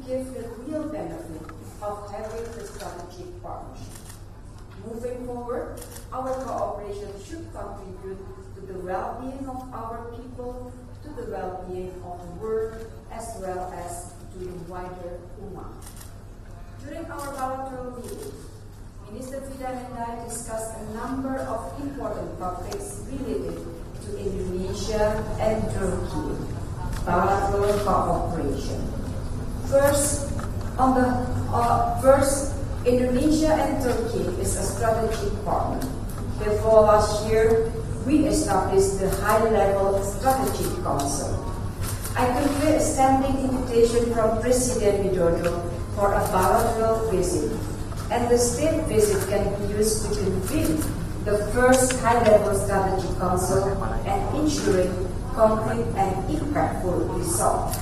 give the real benefit of having the strategic partnership. Moving forward, our cooperation should contribute to the well-being of our people, to the well-being of the world, as well as to the wider Ummah. During our bilateral meeting, Minister Fidan and I discussed a number of important topics related to Indonesia and Turkey bilateral cooperation. First, Indonesia and Turkey is a strategic partner. Therefore, last year, we established the High-Level Strategic Council. I convey a standing invitation from President Widodo for a bilateral visit, and the state visit can be used to convene the first High-Level Strategic Council and ensuring concrete and impactful results.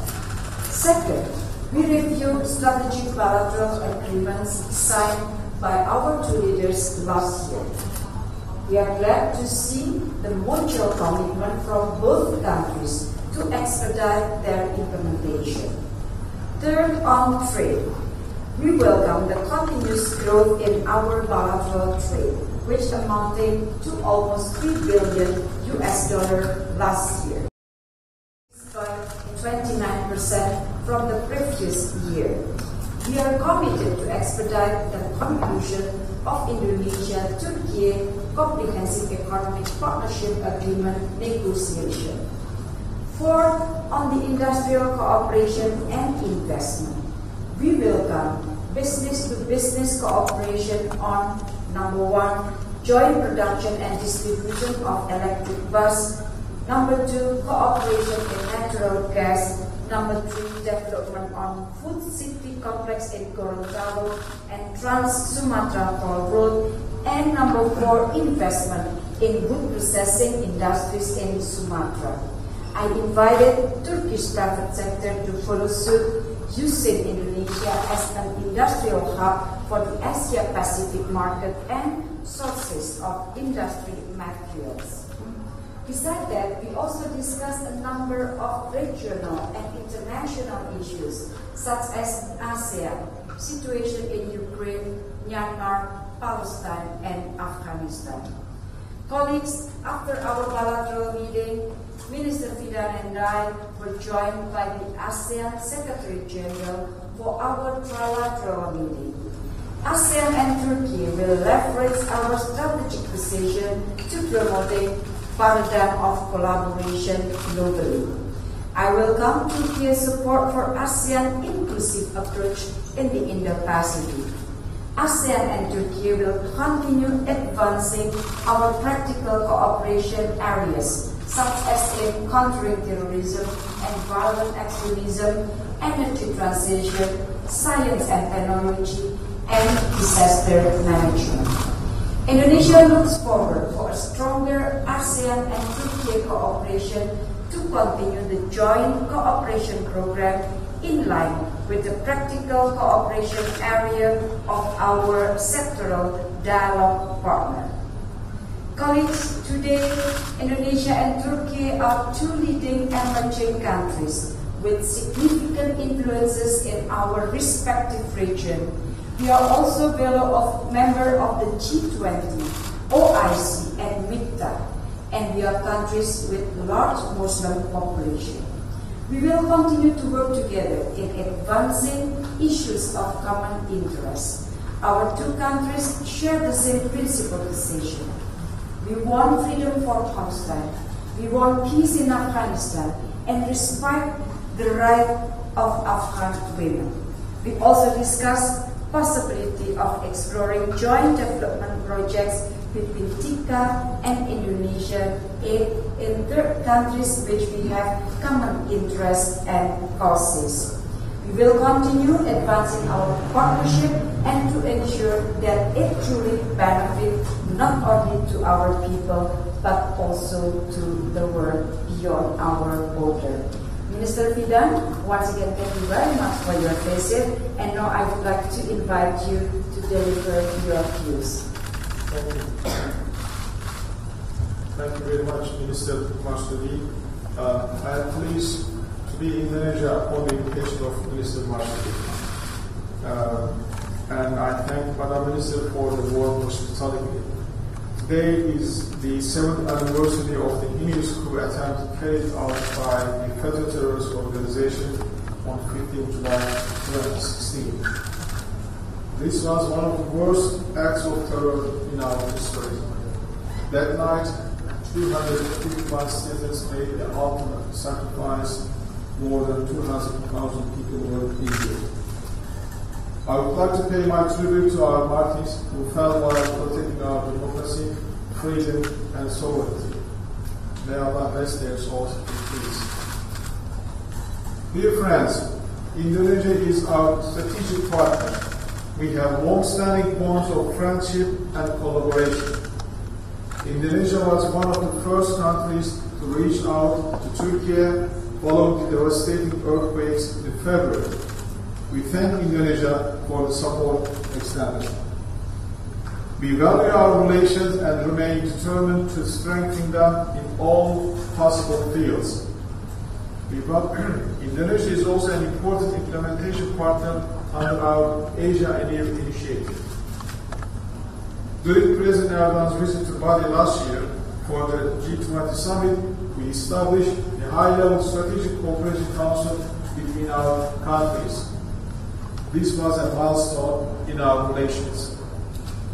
Second, we reviewed strategic bilateral agreements signed by our two leaders last year. We are glad to see the mutual commitment from both countries to expedite their implementation. Third, on trade. We welcome the continuous growth in our bilateral trade, which amounted to almost $3 billion last year, by 29% from the previous year. We are committed to expedite the conclusion of Indonesia-Turkey Comprehensive Economic Partnership Agreement negotiation. Fourth, on the industrial cooperation and investment. We welcome business-to-business cooperation on number 1, joint production and distribution of electric bus, number 2, cooperation in natural gas, number 3, development on food city complex in Gorontalo and Trans-Sumatra Toll Road, and number 4, investment in wood processing industries in Sumatra. I invited Turkish private sector to follow suit, using Indonesia as an industrial hub for the Asia-Pacific market and sources of industry materials. Besides that, we also discussed a number of regional and international issues, such as ASEAN, situation in Ukraine, Myanmar, Palestine, and Afghanistan. Colleagues, after our bilateral meeting, Minister Fidan and I were joined by the ASEAN Secretary General for our trilateral meeting. ASEAN and Turkey will leverage our strategic position to promote paradigm of collaboration globally. I welcome Turkey's support for ASEAN inclusive approach in the Indo-Pacific. ASEAN and Turkey will continue advancing our practical cooperation areas, such as in countering terrorism and violent extremism, energy transition, science and technology, and disaster management. Indonesia looks forward for a stronger ASEAN and Turkey cooperation to continue the joint cooperation program in line with the practical cooperation area of our sectoral dialogue partner. Colleagues, today Indonesia and Turkey are two leading emerging countries with significant influences in our respective region. We are also fellow member of the G20, OIC, and MITA, and we are countries with large Muslim population. We will continue to work together in advancing issues of common interest. Our two countries share the same principal decision. We want freedom for Palestine. We want peace in Afghanistan and respect the right of Afghan women. We also discussed possibility of exploring joint development projects between TICA and Indonesia in third countries which we have common interests and causes. We will continue advancing our partnership and to ensure that it truly benefits not only to our people but also to the world beyond our border. Minister Fidan, once again, thank you very much for your visit, and now I would like to invite you to deliver your views. Thank you. Thank you very much, Minister KompasTV. I am pleased to be Indonesia upon the invitation of Minister Marsudi. And I thank Madam Minister for the warm hospitality. Today is the 7th anniversary of the heinous coup attempt carried out by the Federal Terrorist Organization on 15 July 2016. This was one of the worst acts of terror in our history. That night, 251 citizens made the ultimate sacrifice. More than 200,000 people were injured. I would like to pay my tribute to our martyrs who fell while protecting our democracy, freedom, and sovereignty. May Allah bless their souls in peace. Dear friends, Indonesia is our strategic partner. We have long-standing bonds of friendship and collaboration. Indonesia was one of the first countries to reach out to Turkey following the devastating earthquakes in February. We thank Indonesia for the support extended. We value our relations and remain determined to strengthen them in all possible fields. Indonesia is also an important implementation partner under our Asia Near initiative. During President Erdogan's visit to Bali last year for the G20 summit, we established a high-level strategic cooperation council between our countries. This was a milestone in our relations.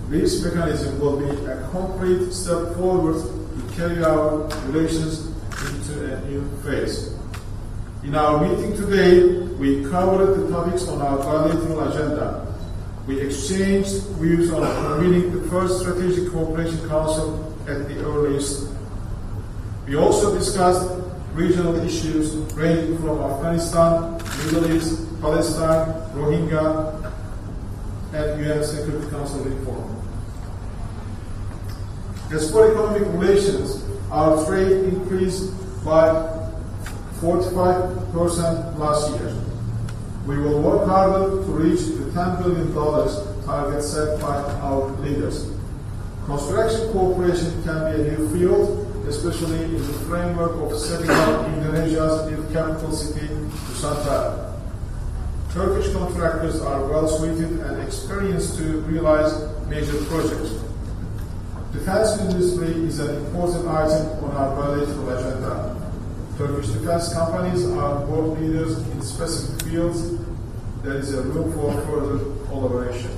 This mechanism will be a concrete step forward to carry our relations into a new phase. In our meeting today, we covered the topics on our bilateral agenda. We exchanged views on convening the first Strategic Cooperation Council at the earliest. We also discussed regional issues ranging from Afghanistan, Middle East, Palestine, Rohingya, and UN Security Council reform. As for economic relations, our trade increased by 45% last year. We will work harder to reach the $10 billion target set by our leaders. Construction cooperation can be a new field, especially in the framework of setting up Indonesia's new capital city, Nusantara. Turkish contractors are well suited and experienced to realize major projects. Defense industry is an important item on our bilateral agenda. Turkish defense companies are world leaders in specific fields. There is a room for further collaboration.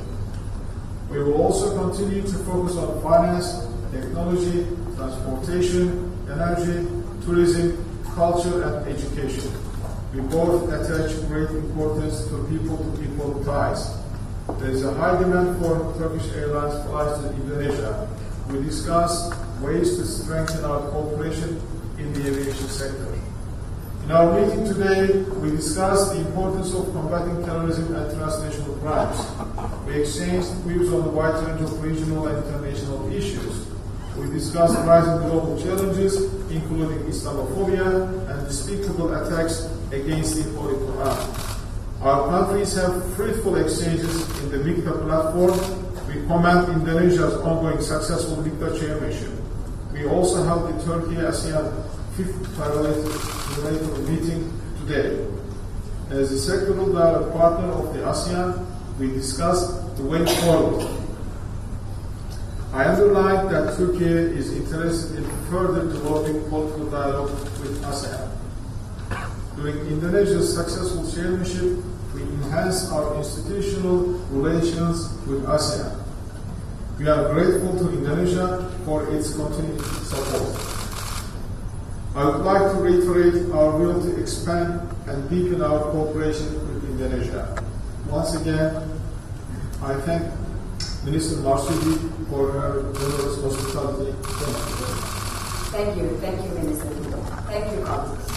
We will also continue to focus on finance, technology, transportation, energy, tourism, culture, and education. We both attach great importance to people-to-people ties. There is a high demand for Turkish Airlines flights to Indonesia. We discussed ways to strengthen our cooperation in the aviation sector. In our meeting today, we discussed the importance of combating terrorism and transnational crimes. We exchanged views on a wide range of regional and international issues. We discussed rising global challenges, including Islamophobia and despicable attacks against the Holy Quran. Our countries have fruitful exchanges in the MICTA platform. We commend Indonesia's ongoing successful MICTA chairmanship. We also held the Turkey-ASEAN 5th trilateral meeting today. As a sectoral dialogue partner of the ASEAN, we discussed the way forward. I underline that Turkey is interested in further developing political dialogue with ASEAN. During Indonesia's successful chairmanship, we enhanced our institutional relations with ASEAN. We are grateful to Indonesia for its continued support. I would like to reiterate our will to expand and deepen our cooperation with Indonesia. Once again, I thank Minister Marsudi for her generous hospitality. Thank you, Minister. Thank you, colleagues.